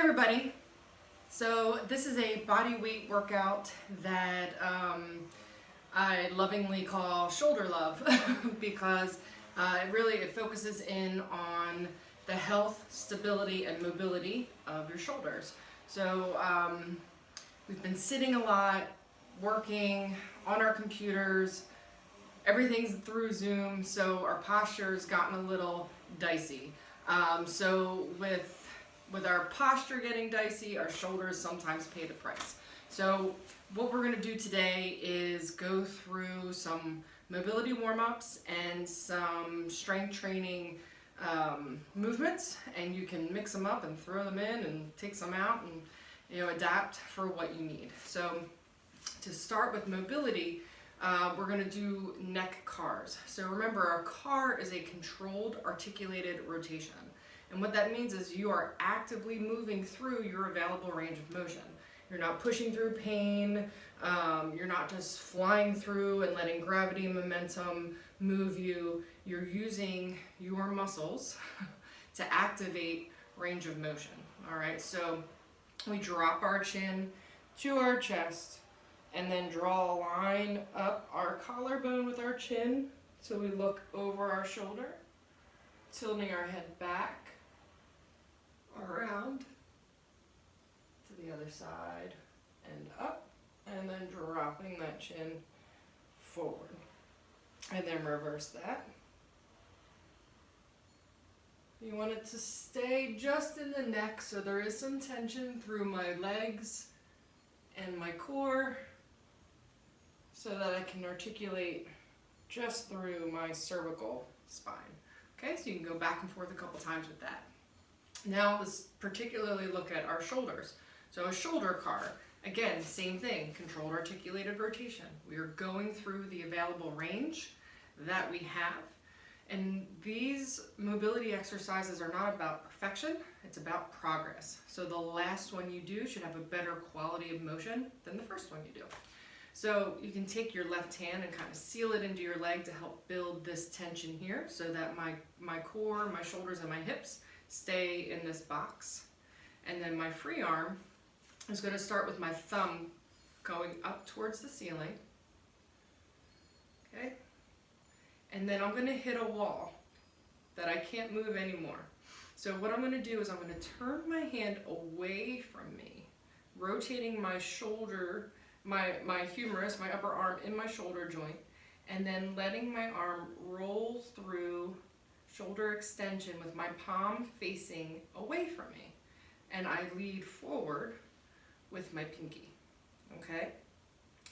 everybody. So this is a body weight workout that I lovingly call shoulder love because it focuses in on the health, stability, and mobility of your shoulders. So we've been sitting a lot, working on our computers, everything's through Zoom, so our posture's gotten a little dicey. So with our posture getting dicey, our shoulders sometimes pay the price. So what we're going to do today is go through some mobility warm-ups and some strength training movements, and you can mix them up and throw them in and take some out and adapt for what you need. So to start with mobility, we're going to do neck cars. So remember, our car is a controlled articulated rotation. And what that means is you are actively moving through your available range of motion. You're not pushing through pain, you're not just flying through and letting gravity and momentum move you. You're using your muscles to activate range of motion. All right, so we drop our chin to our chest and then draw a line up our collarbone with our chin so we look over our shoulder, tilting our head back, around to the other side and up, and then dropping that chin forward. And then reverse that. You want it to stay just in the neck, so there is some tension through my legs and my core so that I can articulate just through my cervical spine. Okay, so you can go back and forth a couple times with that. Now let's particularly look at our shoulders. So a shoulder car, again, same thing, controlled articulated rotation. We are going through the available range that we have. And these mobility exercises are not about perfection, it's about progress. So the last one you do should have a better quality of motion than the first one you do. So you can take your left hand and kind of seal it into your leg to help build this tension here so that my core, my shoulders, and my hips stay in this box. And then my free arm is going to start with my thumb going up towards the ceiling. Okay? And then I'm going to hit a wall that I can't move anymore. So what I'm going to do is I'm going to turn my hand away from me, rotating my shoulder, my humerus, my upper arm in my shoulder joint, and then letting my arm roll through shoulder extension with my palm facing away from me. And I lead forward with my pinky, okay?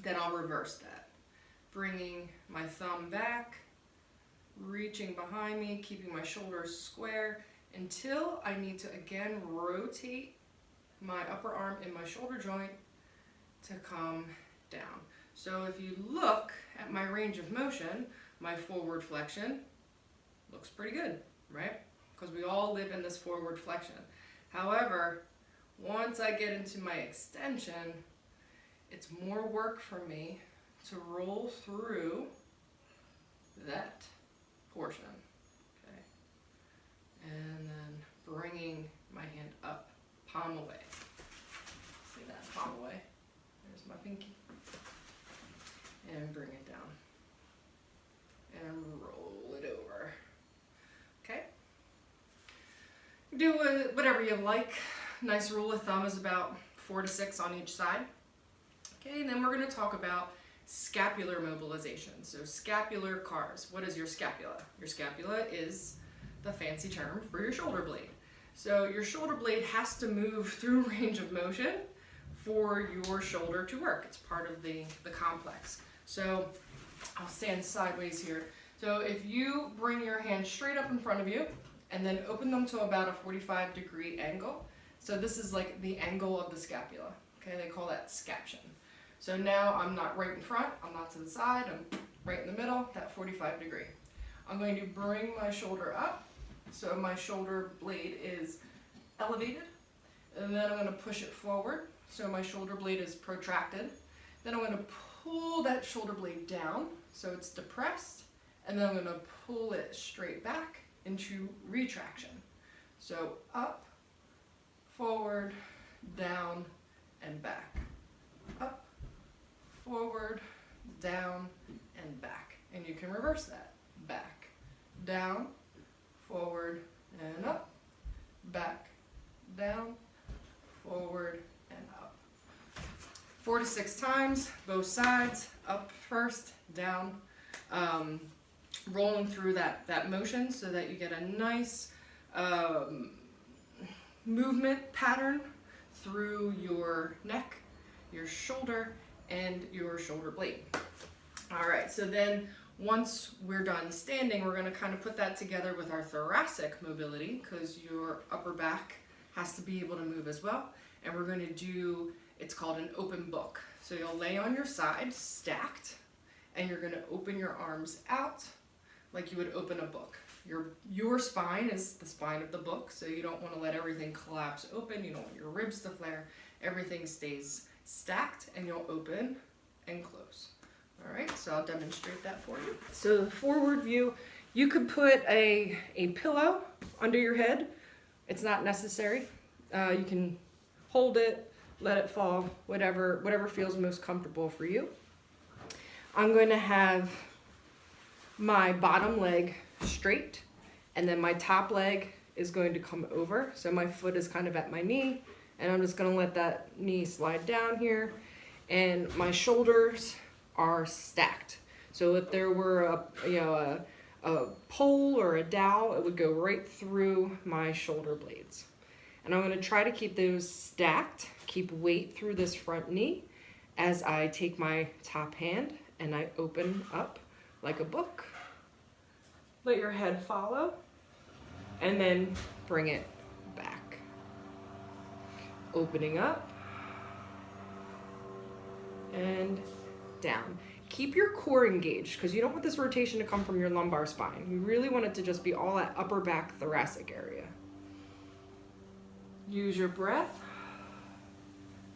Then I'll reverse that, bringing my thumb back, reaching behind me, keeping my shoulders square until I need to again rotate my upper arm in my shoulder joint to come down. So if you look at my range of motion, my forward flexion looks pretty good, right? Because we all live in this forward flexion. However, once I get into my extension, it's more work for me to roll through that portion, okay? And then bringing my hand up, palm away. See that, palm away. There's my pinky. And bring it down. And roll it over. Okay? Do whatever you like. Nice rule of thumb is about 4 to 6 on each side. Okay, and then we're going to talk about scapular mobilization. So scapular cars. What is your scapula? Your scapula is the fancy term for your shoulder blade. So your shoulder blade has to move through range of motion for your shoulder to work. It's part of the complex. So I'll stand sideways here. So if you bring your hand straight up in front of you and then open them to about a 45-degree angle. So this is like the angle of the scapula. Okay, they call that scaption. So now I'm not right in front, I'm not to the side, I'm right in the middle, that 45 degree. I'm going to bring my shoulder up so my shoulder blade is elevated, and then I'm going to push it forward so my shoulder blade is protracted. Then I'm going to pull that shoulder blade down so it's depressed, and then I'm going to pull it straight back into retraction. So up, forward, forward, down, and back. Up, forward, down, and back. And you can reverse that. Back, down, forward, and up, back, down, forward, and up. 4 to 6 times, both sides, up first, down, rolling through that motion so that you get a nice movement pattern through your neck, your shoulder, and your shoulder blade. All right, so then once we're done standing, we're gonna kind of put that together with our thoracic mobility, because your upper back has to be able to move as well. And we're gonna do, it's called an open book. So you'll lay on your side, stacked, and you're gonna open your arms out like you would open a book. Your spine is the spine of the book, so you don't wanna let everything collapse open. You don't want your ribs to flare. Everything stays stacked, and you'll open and close. All right, so I'll demonstrate that for you. So the forward view, you could put a pillow under your head. It's not necessary. You can hold it, let it fall, whatever feels most comfortable for you. I'm going to have my bottom leg straight, and then my top leg is going to come over. So my foot is kind of at my knee, and I'm just going to let that knee slide down here, and my shoulders are stacked. So if there were a pole or a dowel, it would go right through my shoulder blades. And I'm going to try to keep those stacked, keep weight through this front knee as I take my top hand and I open up like a book. Let your head follow, and then bring it back. Opening up and down. Keep your core engaged, because you don't want this rotation to come from your lumbar spine. You really want it to just be all that upper back thoracic area. Use your breath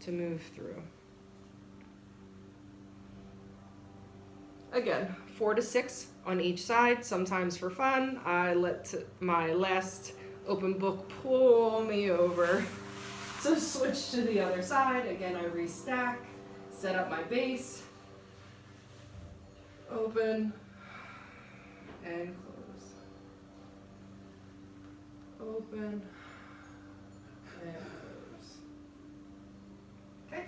to move through. Again, 4 to 6 on each side, sometimes for fun. I let my last open book pull me over. So switch to the other side. Again, I restack, set up my base, open and close. Open and close. Okay.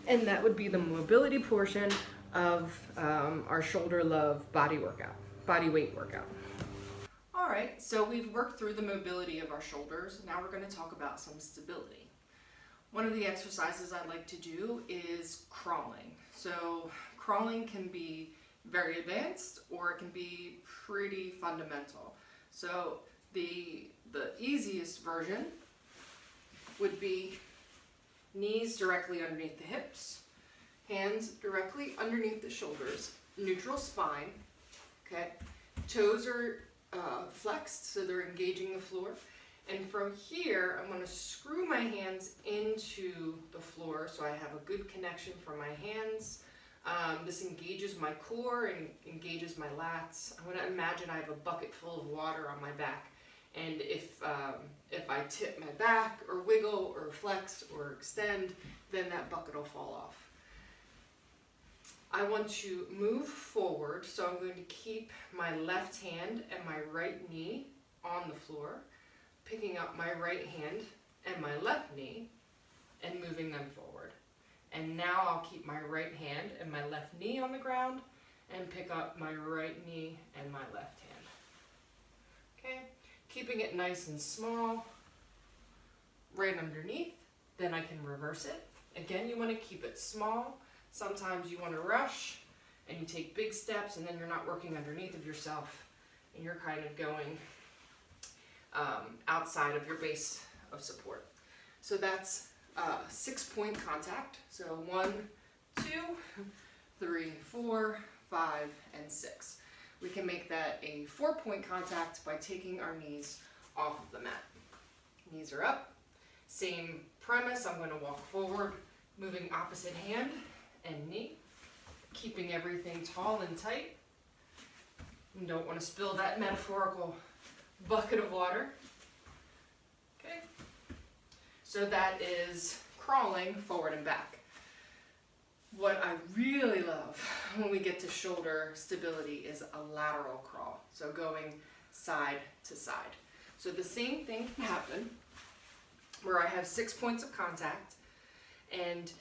And that would be the mobility portion of our shoulder love body weight workout. All right, so we've worked through the mobility of our shoulders. Now we're going to talk about some stability. One of the exercises I like to do is crawling. So crawling can be very advanced, or it can be pretty fundamental. So the easiest version would be knees directly underneath the hips, hands directly underneath the shoulders, neutral spine, okay? Toes are flexed, so they're engaging the floor. And from here, I'm gonna screw my hands into the floor so I have a good connection from my hands. This engages my core and engages my lats. I wanna imagine I have a bucket full of water on my back. And if I tip my back or wiggle or flex or extend, then that bucket will fall off. I want to move forward, so I'm going to keep my left hand and my right knee on the floor, picking up my right hand and my left knee and moving them forward. And now I'll keep my right hand and my left knee on the ground and pick up my right knee and my left hand. Okay, keeping it nice and small, right underneath, then I can reverse it. Again, you want to keep it small. Sometimes you want to rush and you take big steps, and then you're not working underneath of yourself and you're kind of going outside of your base of support. So that's 6-point contact. So 1, 2, 3, 4, 5, and 6. We can make that a 4-point contact by taking our knees off of the mat. Knees are up. Same premise, I'm going to walk forward, moving opposite hand and knee, keeping everything tall and tight. You don't want to spill that metaphorical bucket of water. Okay, So that is crawling forward and back. What I really love when we get to shoulder stability is a lateral crawl. So going side to side. So the same thing can happen where I have 6 points of contact, and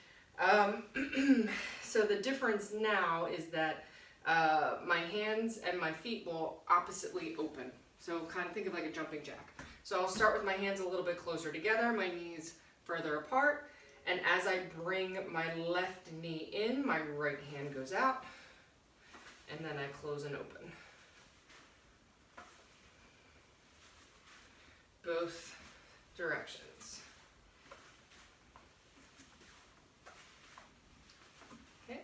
so the difference now is that my hands and my feet will oppositely open. So kind of think of like a jumping jack. So I'll start with my hands a little bit closer together, my knees further apart, and as I bring my left knee in, my right hand goes out, and then I close and open. Both directions. Okay,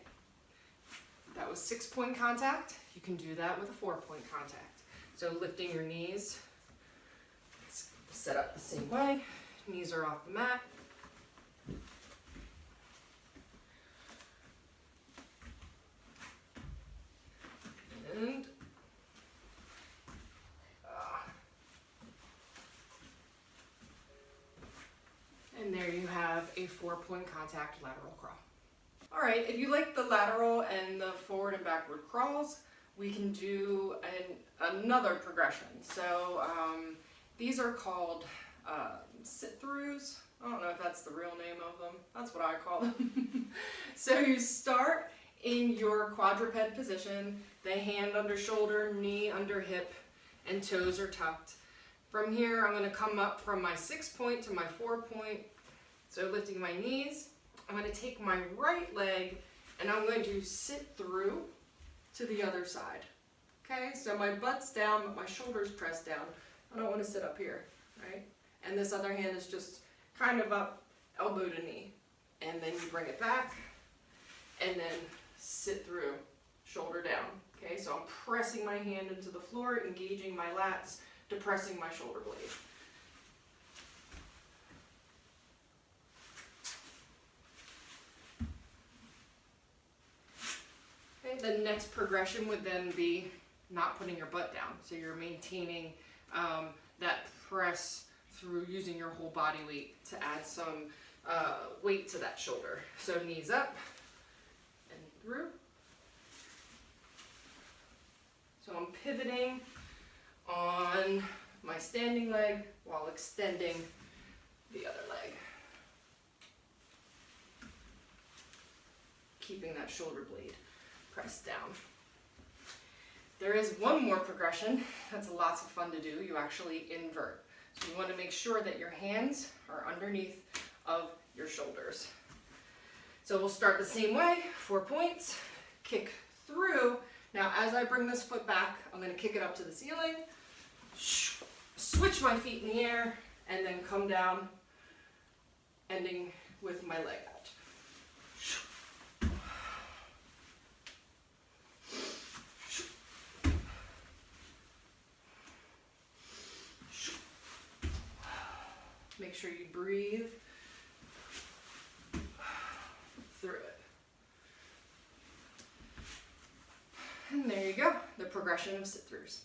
that was 6-point contact. You can do that with a 4-point contact. So lifting your knees, it's set up the same way. Knees are off the mat. And there you have a 4-point contact lateral crawl. All right, if you like the lateral and the forward and backward crawls, we can do another progression. So these are called sit-throughs. I don't know if that's the real name of them. That's what I call them. So you start in your quadruped position, the hand under shoulder, knee under hip, and toes are tucked. From here, I'm going to come up from my 6-point to my 4-point. So lifting my knees, I'm going to take my right leg and I'm going to sit through to the other side. Okay, so my butt's down, but my shoulders pressed down. I don't want to sit up here, right? And this other hand is just kind of up, elbow to knee. And then you bring it back and then sit through, shoulder down. Okay, so I'm pressing my hand into the floor, engaging my lats, depressing my shoulder blade. Okay, the next progression would then be not putting your butt down. So you're maintaining that press through using your whole body weight to add some weight to that shoulder. So knees up and through. So I'm pivoting on my standing leg while extending the other leg. Keeping that shoulder blade pressed down. There is one more progression that's lots of fun to do. You actually invert. So you want to make sure that your hands are underneath of your shoulders. So we'll start the same way, 4 points, kick through. Now as I bring this foot back, I'm going to kick it up to the ceiling, switch my feet in the air, and then come down, ending with my leg out. Make sure you breathe through it. And there you go, the progression of sit-throughs.